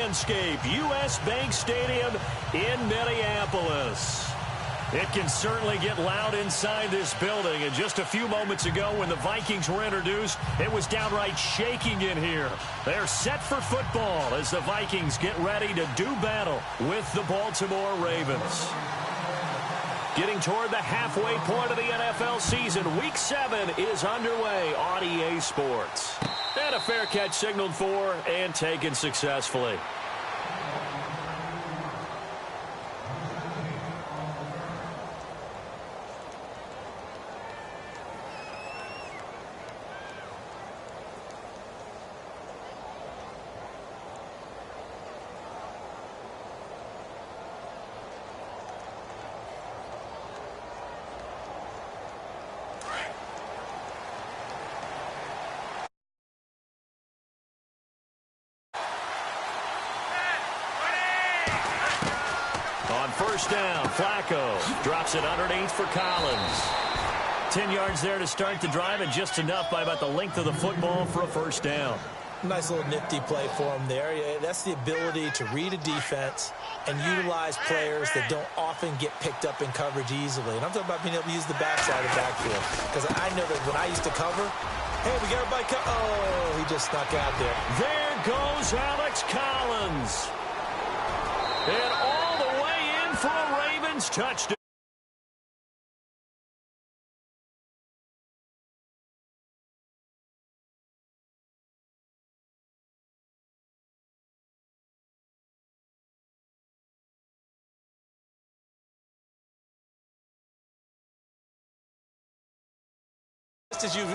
landscape, U.S. Bank Stadium in Minneapolis. It can certainly get loud inside this building. And just a few moments ago when the Vikings were introduced, it was downright shaking in here. They're set for football as the Vikings get ready to do battle with the Baltimore Ravens. Getting toward the halfway point of the NFL season, Week 7 is underway on EA Sports. And a fair catch signaled for and taken successfully. First down, Flacco drops it underneath for Collins. 10 yards there to start the drive, and just enough by about the length of the football for a first down. Nice little nifty play for him there. That's the ability to read a defense and utilize players that don't often get picked up in coverage easily. And I'm talking about being able to use the backside of the backfield. Because I know that when I used to cover, hey, we got everybody oh, he just snuck out there. There goes Alex Collins. And all the way in for a Ravens touchdown.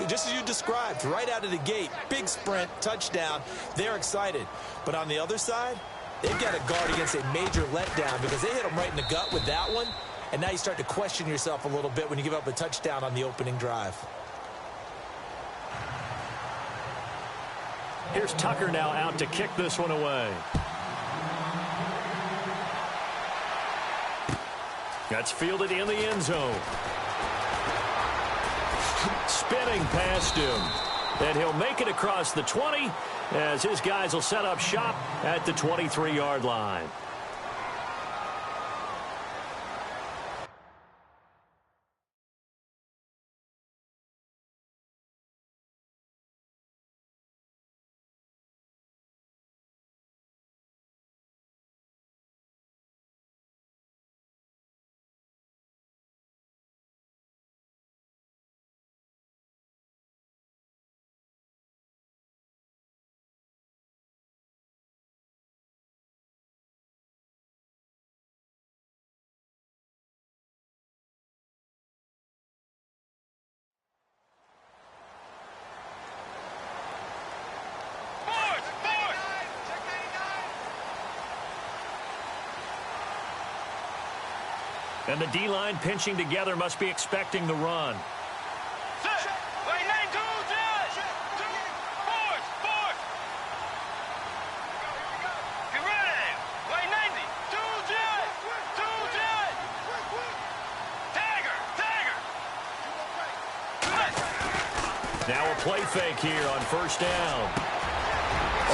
Just as you described, right out of the gate, big sprint, touchdown, they're excited. But on the other side, they've got to guard against a major letdown because they hit them right in the gut with that one, and now you start to question yourself a little bit when you give up a touchdown on the opening drive. Here's Tucker now out to kick this one away. That's fielded in the end zone. Spinning past him. And he'll make it across the 20 as his guys will set up shop at the 23-yard line. And the D-line pinching together must be expecting the run. Now a play fake here on first down.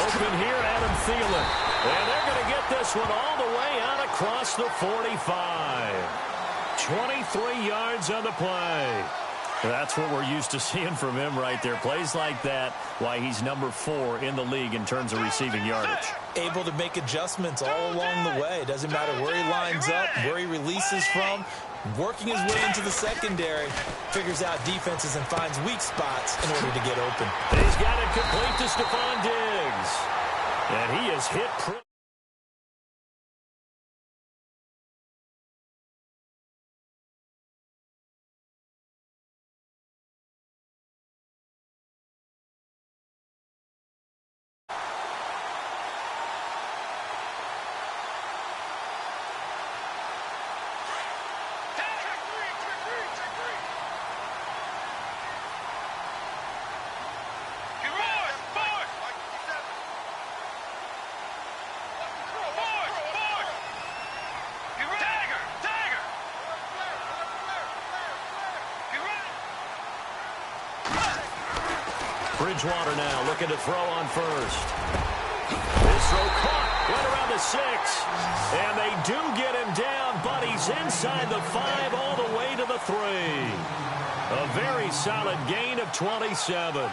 Open here, Adam Thielen. And they're going to get this one all the way out across the 45. 23 yards on the play. That's what we're used to seeing from him right there. Plays like that, why he's number 4 in the league in terms of receiving yardage. Able to make adjustments all along the way. Doesn't matter where he lines up, where he releases from. Working his way into the secondary. Figures out defenses and finds weak spots in order to get open. He's got it complete to Stephon Diggs. And he is hit pretty. Bridgewater now looking to throw on first. This throw caught. Went around And they do get him down, but he's inside the 5 all the way to the 3. A very solid gain of 27.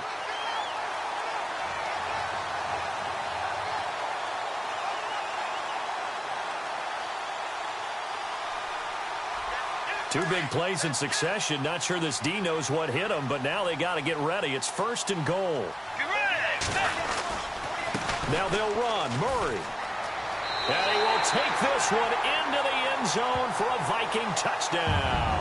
Two big plays in succession. Not sure this D knows what hit him, but now they got to get ready. It's 1st and goal. Now they'll run. Murray. And he will take this one into the end zone for a Viking touchdown.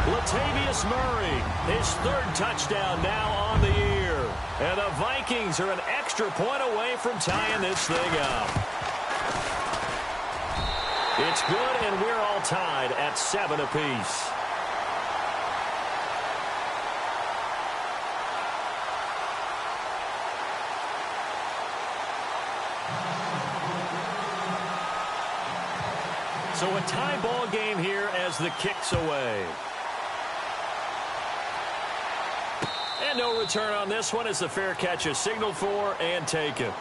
Latavius Murray, his 3rd touchdown now on the year. And the Vikings are an extra point away from tying this thing up. It's good, and we're all tied at 7 apiece. So a tie ball game here as the kick's away. And no return on this one as the fair catch is signaled for and taken.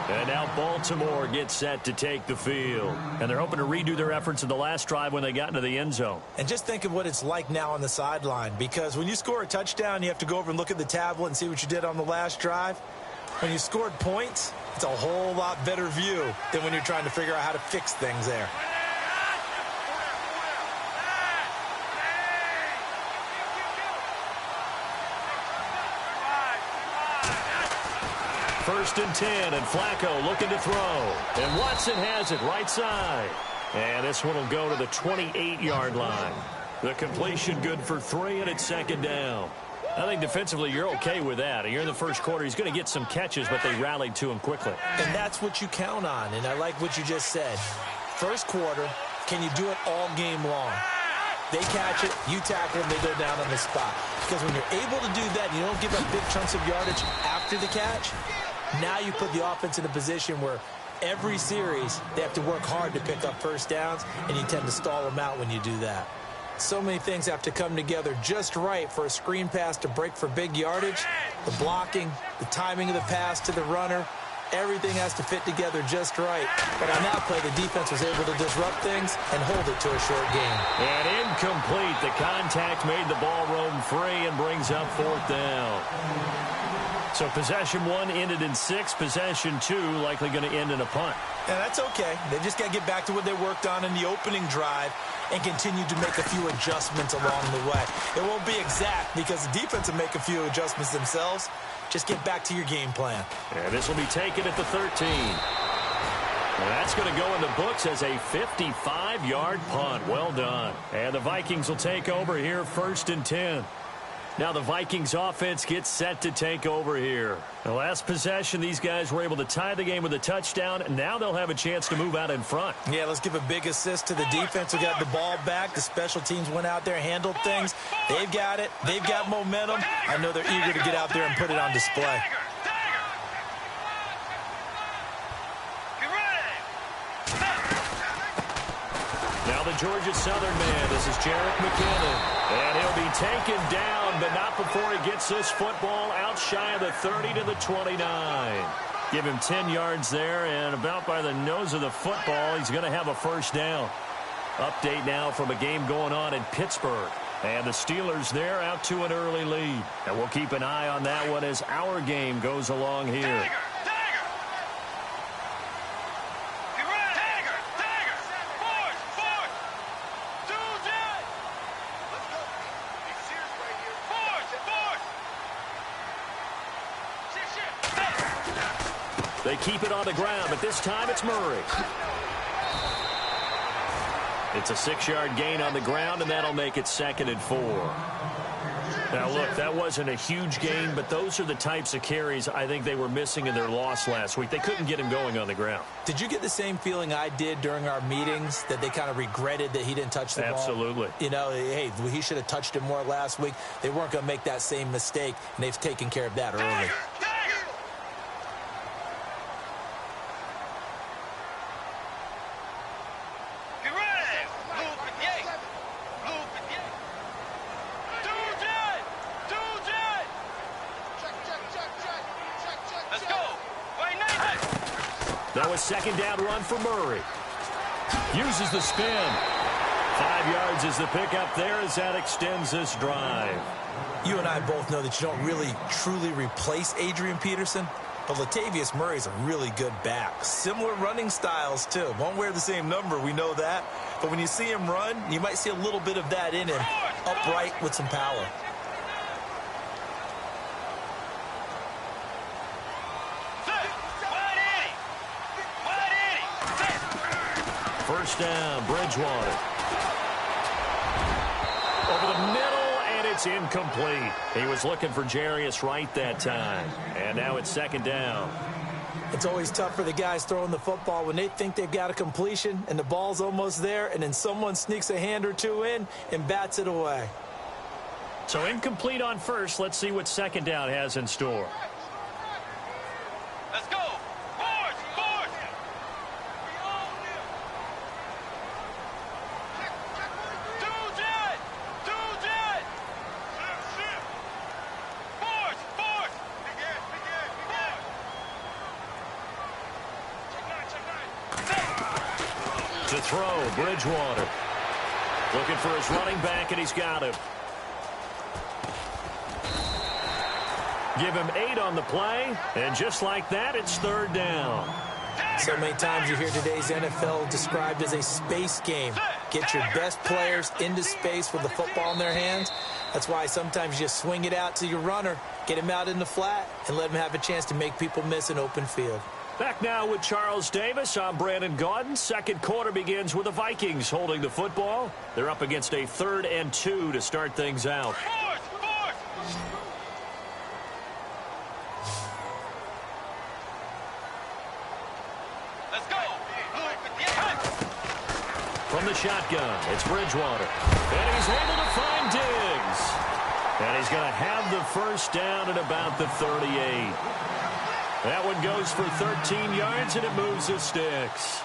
And now Baltimore gets set to take the field. And they're hoping to redo their efforts in the last drive when they got into the end zone. And just think of what it's like now on the sideline. Because when you score a touchdown, you have to go over and look at the tablet and see what you did on the last drive. When you scored points, it's a whole lot better view than when you're trying to figure out how to fix things there. 1st and 10, and Flacco looking to throw. And Watson has it right side. And this one will go to the 28-yard line. The completion good for 3, and it's 2nd down. I think defensively you're okay with that. You're in the first quarter. He's going to get some catches, but they rallied to him quickly. And that's what you count on, and I like what you just said. First quarter, can you do it all game long? They catch it, you tackle them, they go down on the spot. Because when you're able to do that, you don't give up big chunks of yardage after the catch, now you put the offense in a position where every series they have to work hard to pick up first downs, and you tend to stall them out when you do that. So many things have to come together just right for a screen pass to break for big yardage. The blocking, the timing of the pass to the runner, everything has to fit together just right. But on that play, the defense was able to disrupt things and hold it to a short gain. And incomplete. The contact made the ball roam free and brings up 4th down. So possession 1 ended in 6. Possession 2 likely going to end in a punt. And that's okay. They just got to get back to what they worked on in the opening drive and continue to make a few adjustments along the way. It won't be exact because the defense will make a few adjustments themselves. Just get back to your game plan. And this will be taken at the 13. And that's going to go in the books as a 55-yard punt. Well done. And the Vikings will take over here 1st and 10. Now the Vikings offense gets set to take over here. The last possession, these guys were able to tie the game with a touchdown, and now they'll have a chance to move out in front. Yeah, let's give a big assist to the defense who got the ball back. The special teams went out there, handled things. They've got it. They've got momentum. I know they're eager to get out there and put it on display. Now the Georgia Southern man, this is Jerick McKinnon. And he'll be taken down, but not before he gets this football out shy of the 30 to the 29. Give him 10 yards there, and about by the nose of the football, he's going to have a 1st down. Update now from a game going on in Pittsburgh. And the Steelers there out to an early lead. And we'll keep an eye on that one as our game goes along here. They keep it on the ground, but this time it's Murray. It's a 6-yard gain on the ground, and that'll make it 2nd and 4. Now, look, that wasn't a huge gain, but those are the types of carries I think they were missing in their loss last week. They couldn't get him going on the ground. Did you get the same feeling I did during our meetings, that they kind of regretted that he didn't touch the ball? Absolutely. You know, hey, he should have touched it more last week. They weren't going to make that same mistake, and they've taken care of that early. They'll Now a second down run for Murray. Uses the spin. 5 yards is the pickup there as that extends this drive. You and I both know that you don't really truly replace Adrian Peterson, but Latavius Murray's a really good back. Similar running styles, too. Won't wear the same number, we know that. But when you see him run, you might see a little bit of that in him, upright with some power. First down, Bridgewater. Over the middle, and it's incomplete. He was looking for Jarius Wright that time. And now it's second down. It's always tough for the guys throwing the football when they think they've got a completion and the ball's almost there, and then someone sneaks a hand or two in and bats it away. So incomplete on first. Let's see what second down has in store. Let's go. Force. Two jet. Force. To throw, Bridgewater. Looking for his running back, and he's got him. Give him 8 on the play, and just like that, it's third down. So many times you hear today's NFL described as a space game. Get your best players into space with the football in their hands. That's why sometimes you just swing it out to your runner, get him out in the flat, and let him have a chance to make people miss an open field. Back now with Charles Davis. I'm Brandon Gaudin. Second quarter begins with the Vikings holding the football. They're up against a 3rd and 2 to start things out. Let's go. From the shotgun, it's Bridgewater. And he's able to find Diggs. And he's going to have the first down at about the 38. That one goes for 13 yards, and it moves the sticks.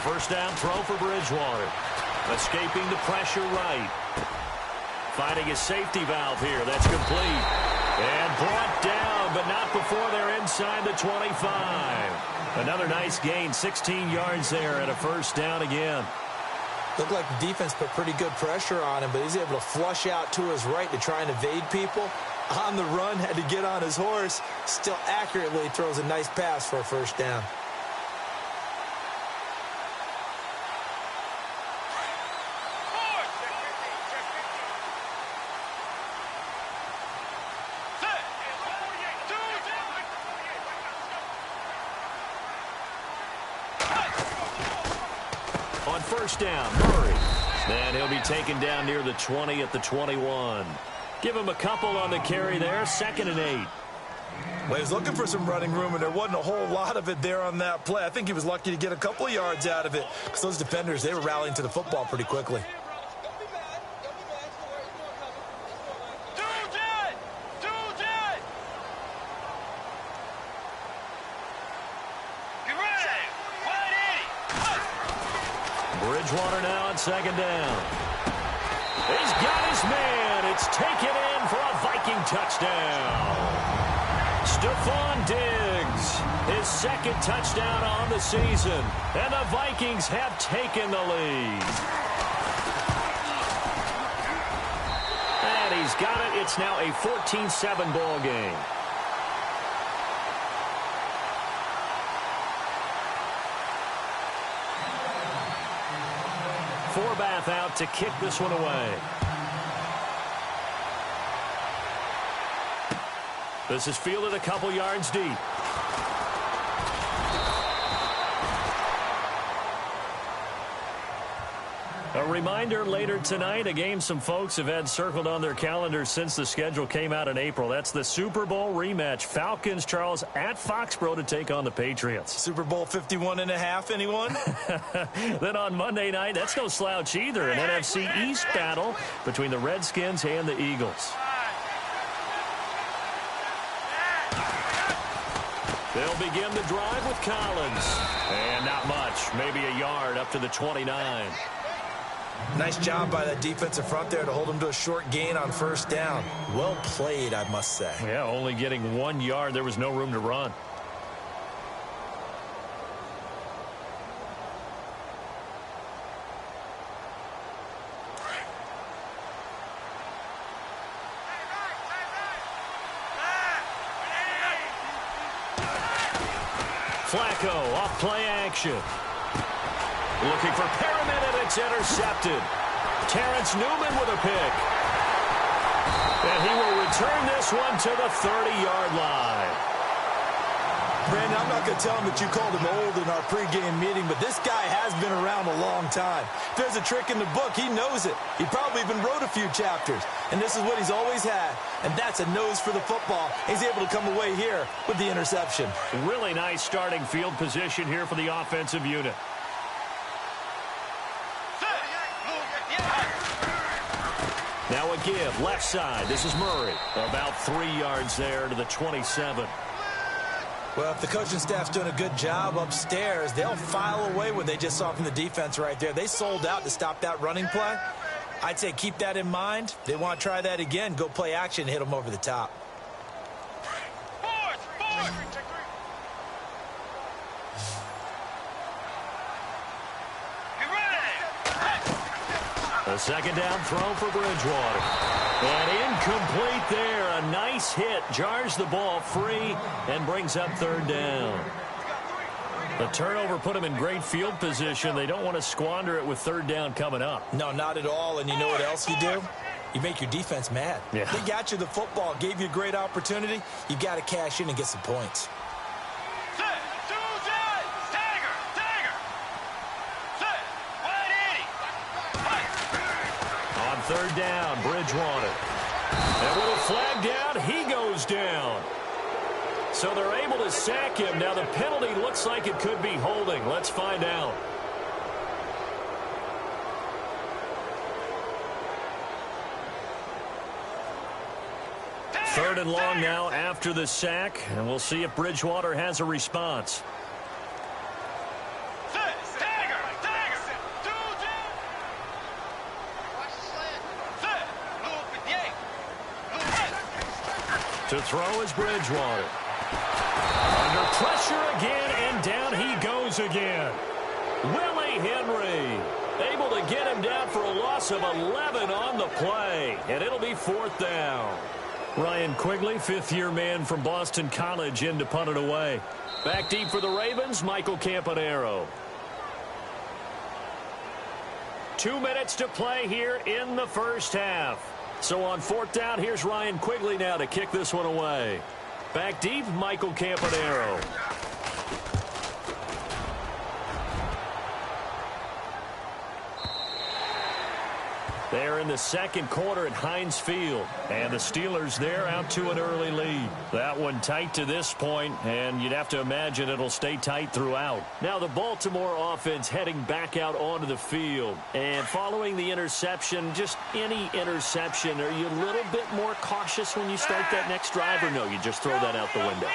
First down throw for Bridgewater. Escaping the pressure right. Finding his safety valve here. That's complete. And brought down, but not before they're inside the 25. Another nice gain, 16 yards there and a first down again. Looked like the defense put pretty good pressure on him, but he's able to flush out to his right to try and evade people. On the run, had to get on his horse. Still accurately throws a nice pass for a first down. First down, Murray. And he'll be taken down near the 20 at the 21. Give him a couple on the carry there, 2nd and 8. Well, he was looking for some running room, and there wasn't a whole lot of it there on that play. I think he was lucky to get a couple of yards out of it because those defenders, they were rallying to the football pretty quickly. Bridgewater now on second down. He's got his man. It's taken in for a Viking touchdown. Stephon Diggs, his 2nd touchdown on the season. And the Vikings have taken the lead. And he's got it. It's now a 14-7 ball game. Forbath out to kick this one away. This is fielded a couple yards deep. A reminder later tonight, a game some folks have had circled on their calendars since the schedule came out in April. That's the Super Bowl rematch. Falcons, Charles, at Foxborough to take on the Patriots. Super Bowl 51.5, anyone? Then on Monday night, that's no slouch either. An NFC East battle between the Redskins and the Eagles. They'll begin the drive with Collins. And not much, maybe a yard up to the 29. Nice job by that defensive front there to hold him to a short gain on first down. Well played, I must say. Yeah, only getting 1 yard. There was no room to run. Flacco off play action. Looking for Perriman, and it's intercepted. Terrence Newman with a pick. And he will return this one to the 30-yard line. Brandon, I'm not going to tell him that you called him old in our pregame meeting, but this guy has been around a long time. If there's a trick in the book, he knows it. He probably even wrote a few chapters. And this is what he's always had, and that's a nose for the football. He's able to come away here with the interception. Really nice starting field position here for the offensive unit. Now a give, left side. This is Murray. About 3 yards there to the 27. Well, if the coaching staff's doing a good job upstairs, they'll file away what they just saw from the defense right there. They sold out to stop that running play. I'd say keep that in mind. They want to try that again. Go play action, hit them over the top. A second down throw for Bridgewater. And incomplete there. A nice hit. Jars the ball free and brings up third down. The turnover put them in great field position. They don't want to squander it with third down coming up. No, not at all. And you know what else you do? You make your defense mad. Yeah. They got you the football, gave you a great opportunity. You got to cash in and get some points. Third down, Bridgewater. And with a flag down, he goes down. So they're able to sack him. Now the penalty looks like it could be holding. Let's find out. Third and long now after the sack, and we'll see if Bridgewater has a response. To throw is Bridgewater. Under pressure again, and down he goes again. Willie Henry able to get him down for a loss of 11 on the play, and it'll be fourth down. Ryan Quigley, fifth-year man from Boston College, in to punt it away. Back deep for the Ravens, Michael Campanaro. 2 minutes to play here in the first half. So on fourth down, here's Ryan Quigley now to kick this one away. Back deep, Michael Campanaro. They're in the second quarter at Heinz Field. And the Steelers there out to an early lead. That one tight to this point, and you'd have to imagine it'll stay tight throughout. Now the Baltimore offense heading back out onto the field. And following the interception, just any interception, are you a little bit more cautious when you start that next drive, or no, you just throw that out the window?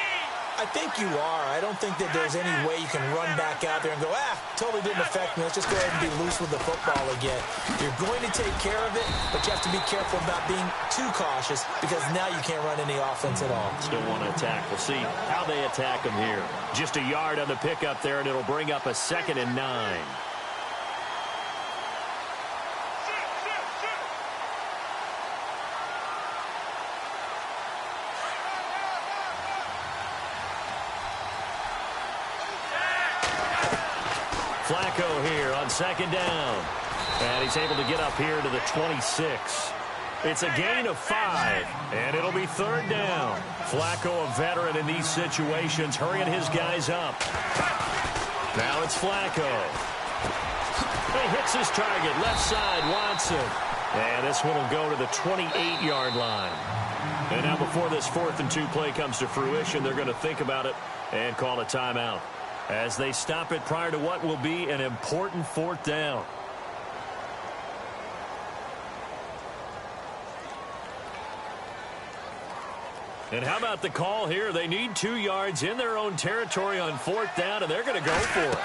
I think you are. I don't think that there's any way you can run back out there and go, totally didn't affect me. Let's just go ahead and be loose with the football again. You're going to take care of it, but you have to be careful about being too cautious because now you can't run any offense at all. Still want to attack. We'll see how they attack them here. Just a yard on the pickup there, and it'll bring up a 2nd and 9. Flacco here on second down. And he's able to get up here to the 26. It's a gain of 5, and it'll be third down. Flacco, a veteran in these situations, hurrying his guys up. Now it's Flacco. He hits his target. Left side, Watson. And this one will go to the 28-yard line. And now before this 4th and 2 play comes to fruition, they're going to think about it and call a timeout as they stop it prior to what will be an important 4th down. And how about the call here? They need 2 yards in their own territory on 4th down, and they're going to go for it.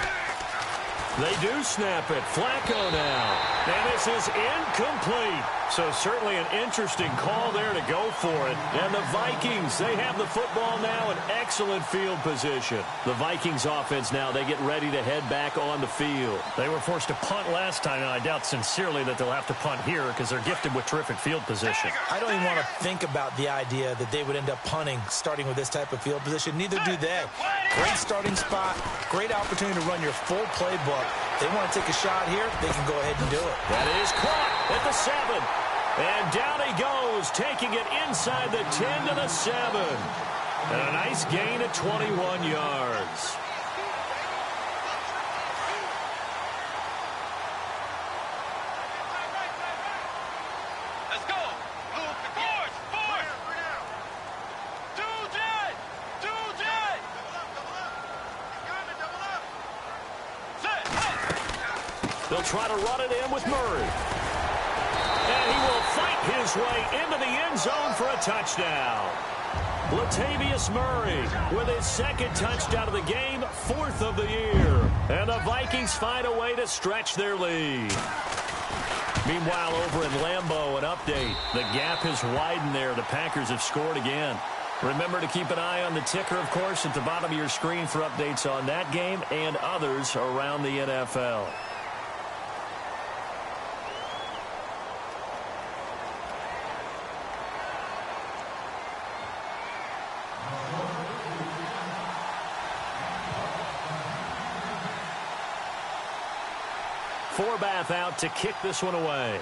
They do snap it. Flacco now. And this is incomplete. So certainly an interesting call there to go for it. And the Vikings, they have the football now in excellent field position. The Vikings offense now, they get ready to head back on the field. They were forced to punt last time, and I doubt sincerely that they'll have to punt here because they're gifted with terrific field position. I don't even want to think about the idea that they would end up punting starting with this type of field position. Neither do they. Great starting spot, great opportunity to run your full playbook. They want to take a shot here, they can go ahead and do it. That is caught at the 7. And down he goes, taking it inside the 10 to the 7. And a nice gain of 21 yards. Let's go. Fourth. Two jet. Set. They'll try to run it in with Murray. And he will fight his way into the end zone for a touchdown. Latavius Murray with his 2nd touchdown of the game, 4th of the year. And the Vikings find a way to stretch their lead. Meanwhile, over in Lambeau, an update. The gap has widened there. The Packers have scored again. Remember to keep an eye on the ticker, of course, at the bottom of your screen for updates on that game and others around the NFL. Forbath out to kick this one away.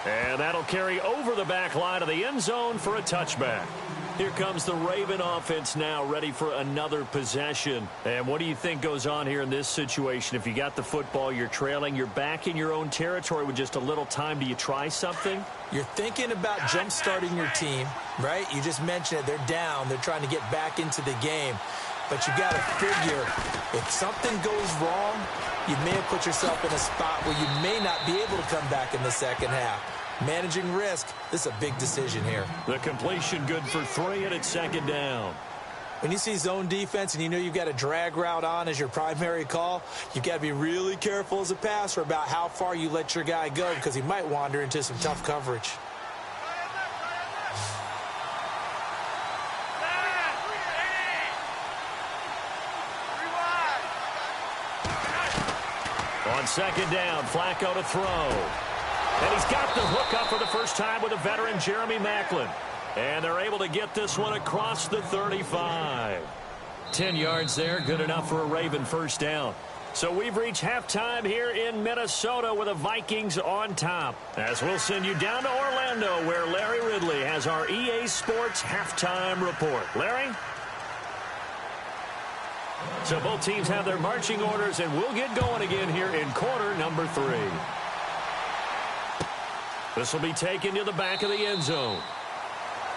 And that'll carry over the back line of the end zone for a touchback. Here comes the Raven offense now, ready for another possession. And what do you think goes on here in this situation? If you got the football, you're trailing, you're back in your own territory with just a little time. Do you try something? You're thinking about jump-starting your team, right? You just mentioned it. They're down. They're trying to get back into the game. But you got to figure, if something goes wrong, you may have put yourself in a spot where you may not be able to come back in the second half. Managing risk, this is a big decision here. The completion good for 3, and it's 2nd down. When you see zone defense and you know you've got a drag route on as your primary call, you've got to be really careful as a passer about how far you let your guy go because he might wander into some tough coverage. On 2nd down, Flacco to throw. And he's got the hook up for the first time with a veteran, Jeremy Maclin. And they're able to get this one across the 35. 10 yards there, good enough for a Raven first down. So we've reached halftime here in Minnesota with the Vikings on top. As we'll send you down to Orlando where Larry Ridley has our EA Sports halftime report. Larry? So both teams have their marching orders, and we'll get going again here in quarter number 3. This will be taken to the back of the end zone.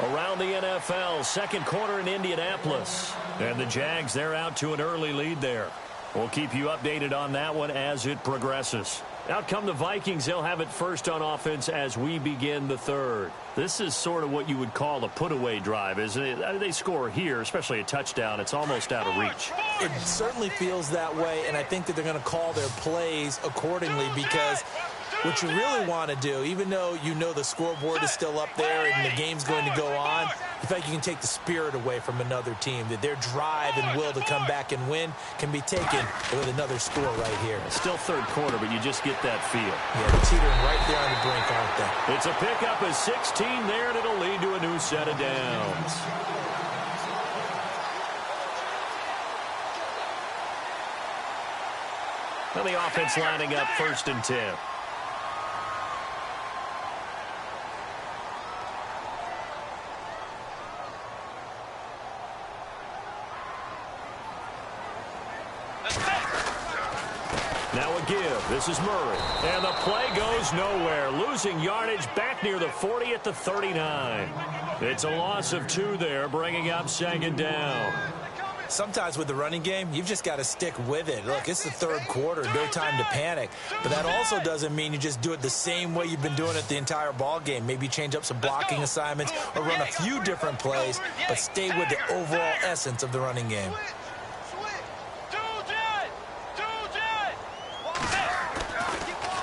Around the NFL, 2nd quarter in Indianapolis. And the Jags, they're out to an early lead there. We'll keep you updated on that one as it progresses. Out come the Vikings. They'll have it first on offense as we begin the 3rd. This is sort of what you would call a put-away drive, isn't it? They score here, especially a touchdown. It's almost out of reach. It certainly feels that way, and I think that they're going to call their plays accordingly because what you really want to do, even though you know the scoreboard is still up there and the game's going to go on, the fact you can take the spirit away from another team, that their drive and will to come back and win can be taken with another score right here. Still 3rd quarter, but you just get that feel. Yeah, they're teetering right there on the brink, aren't they? It's a pickup of 16 there, and it'll lead to a new set of downs. Now the offense lining up 1st and 10. Now a give. This is Murray. And the play goes nowhere. Losing yardage back near the 40 at the 39. It's a loss of 2 there, bringing up 2nd down. Sometimes with the running game, you've just got to stick with it. Look, it's the 3rd quarter, no time to panic. But that also doesn't mean you just do it the same way you've been doing it the entire ball game. Maybe change up some blocking assignments or run a few different plays, but stay with the overall essence of the running game.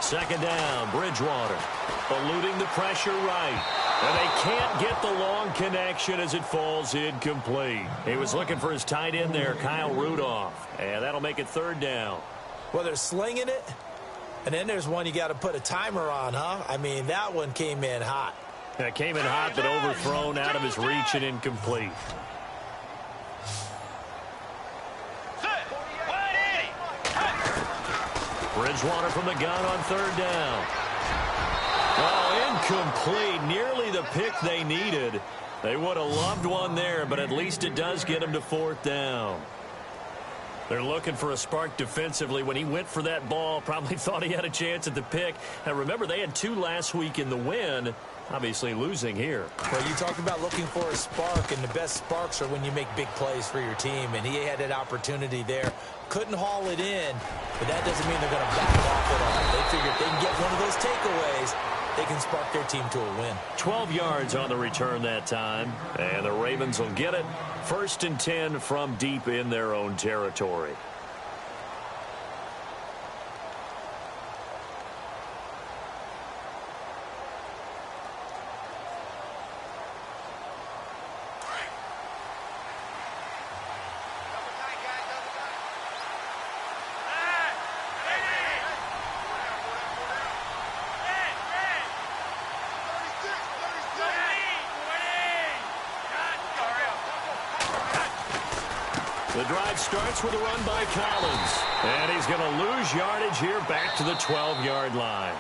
Second down, Bridgewater. Eluding the pressure right. And they can't get the long connection as it falls incomplete. He was looking for his tight end there, Kyle Rudolph. And that'll make it 3rd down. Well, they're slinging it. And then there's one you got to put a timer on, huh? I mean, that one came in hot. It came in hot, but overthrown, out of his reach and incomplete. Bridgewater from the gun on 3rd down. Oh, incomplete. Nearly the pick they needed. They would have loved one there, but at least it does get them to 4th down. They're looking for a spark defensively. When he went for that ball, probably thought he had a chance at the pick. And remember, they had 2 last week in the win. Obviously losing here. Well, you talk about looking for a spark, and the best sparks are when you make big plays for your team, and he had that opportunity there. Couldn't haul it in, but that doesn't mean they're going to back off at all. They figure if they can get one of those takeaways, they can spark their team to a win. 12 yards on the return that time, and the Ravens will get it. 1st and 10 from deep in their own territory. The drive starts with a run by Collins. And he's going to lose yardage here back to the 12-yard line.